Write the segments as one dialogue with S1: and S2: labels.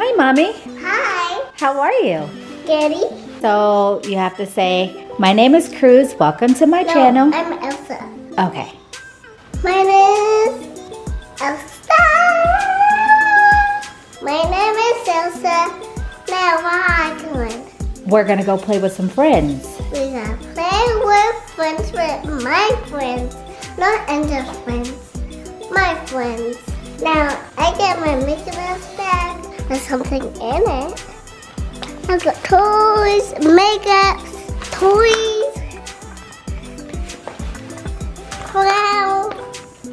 S1: Hi, Mommy.
S2: Hi.
S1: How are you?
S2: Daddy.
S1: So you have to say, my name is Cruz. Welcome to my channel.
S2: I'm Elsa.
S1: Okay.
S2: My name is Elsa. My name is Elsa. Now what are you doing?
S1: We're going to go play with some friends.
S2: We're going to play with friends with my friends. Not Angela's friends. My friends. Now I get my Mickey Mouse bag. There's something in it. I've got toys, makeups, toys. Wow.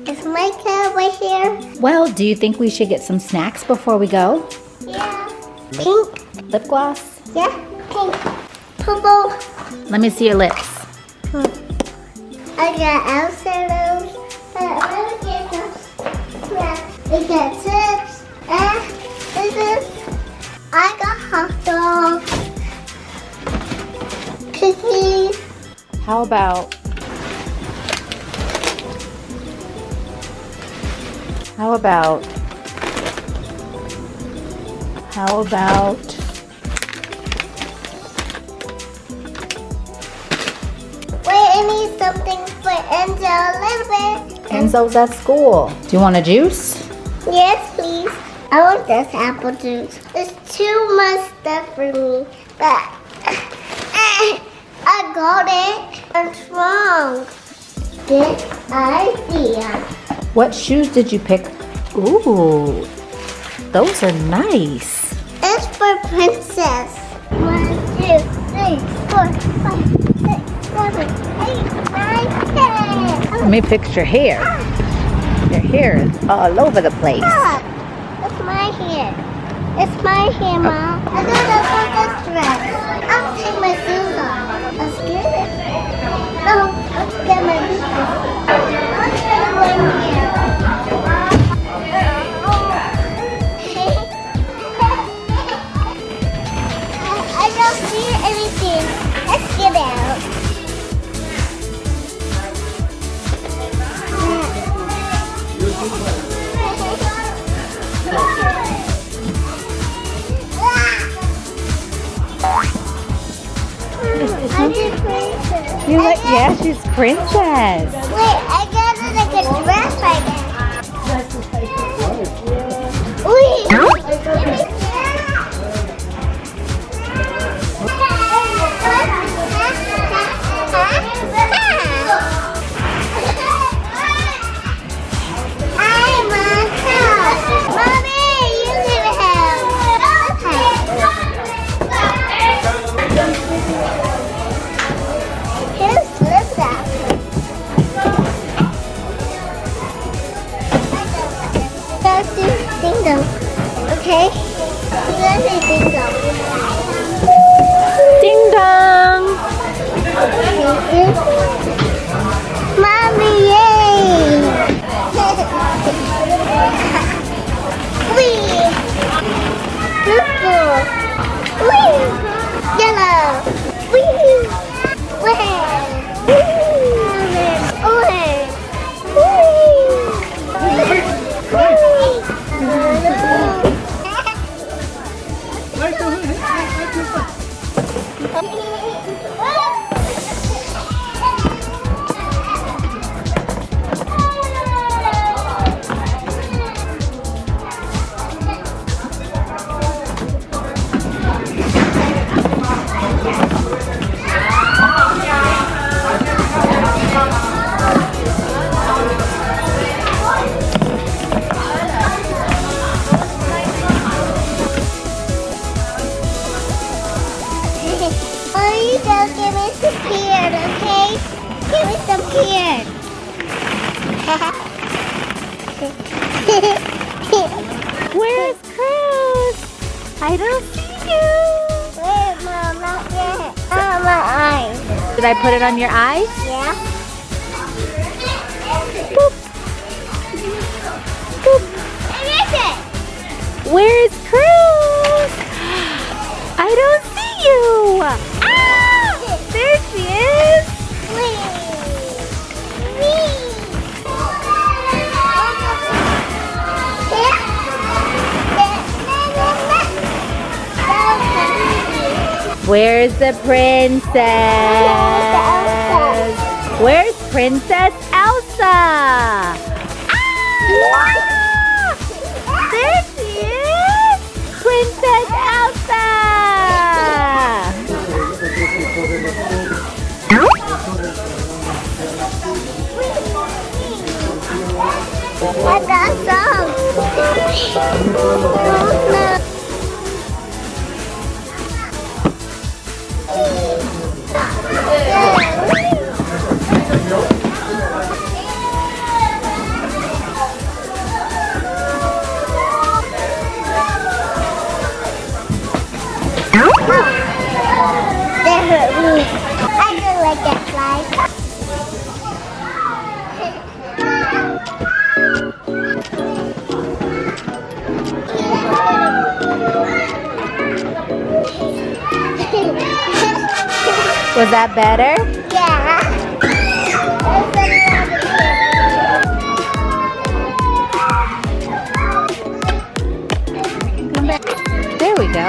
S2: Is makeup right here?
S1: Well, do you think we should get some snacks before we go?
S2: Yeah. Pink.
S1: Lip gloss?
S2: Yeah. Pink. Purple.
S1: Let me see your lips.
S2: I got Elsa those. I get those. We got chips. I got hot dogs. Cookies.
S1: How about
S2: Wait, I need something for Enzo a little bit.
S1: Enzo's at school. Do you want a juice?
S2: Yes, please. I want this apple juice. It's too much stuff for me, but I got it. What's wrong? Good idea.
S1: What shoes did you pick? Ooh, those are nice.
S2: It's for Princess. 1, 2, 3, 4, 5, 6, 7, 8, 9, 10.
S1: Let me fix your hair. Your hair is all over the place.
S2: Look, it's my hair. It's my hair, Mom. I don't know about this dress. I'll take my shoes off. Let's get it. No, let's get my boots off. Let's get my hair. I don't see anything. Let's get out.
S1: Yeah, she's princess.
S2: Wait, I got it like a dress like that. Wait. Mommy, you can help. Here's Lisa. Let's do ding dong. Okay? Let's do ding dong.
S1: Ding dong.
S2: Mommy, yay! Wee! Purple! Wee! Yellow! Wee! Red! Orange! Oh, you go give me some beard, okay? Give me some beard.
S1: Where's Cruz? I don't see you.
S2: Wait, Mom, not yet. Oh, my eyes.
S1: Did I put it on your eyes?
S2: Yeah?
S1: Boop. Boop.
S2: I missed it.
S1: Where's Cruz? I don't see you. Ah! There she is.
S2: Wee. Yeah?
S1: Where's the princess? Where's Princess Elsa? Ah! There she is! Princess Elsa!
S2: What's that song? They hurt me. I don't like that slide.
S1: Was that better?
S2: Yeah.
S1: There we go.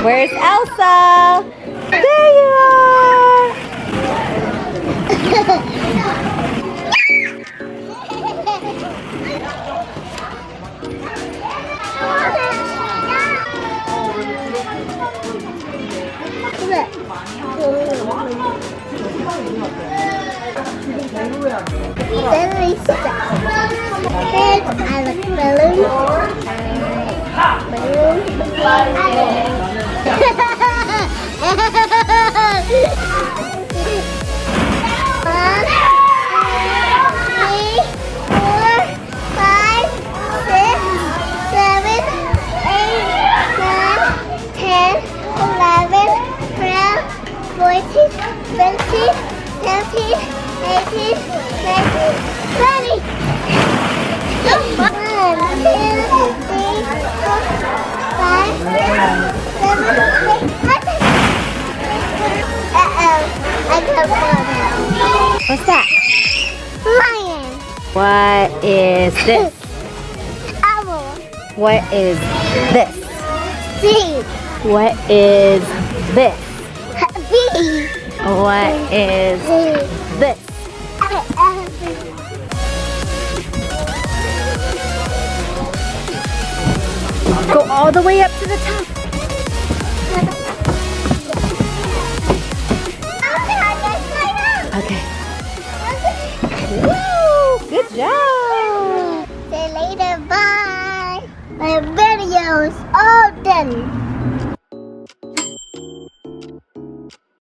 S1: Where's Elsa? There you are!
S2: I like balloons.
S1: What's that?
S2: Lion.
S1: What is this?
S2: Owl.
S1: What is this?
S2: Sea.
S1: What is this?
S2: Bee.
S1: What is this? Go all the way up to the top. Okay. Woo! Good job.
S2: See you later. Bye. My video's all done.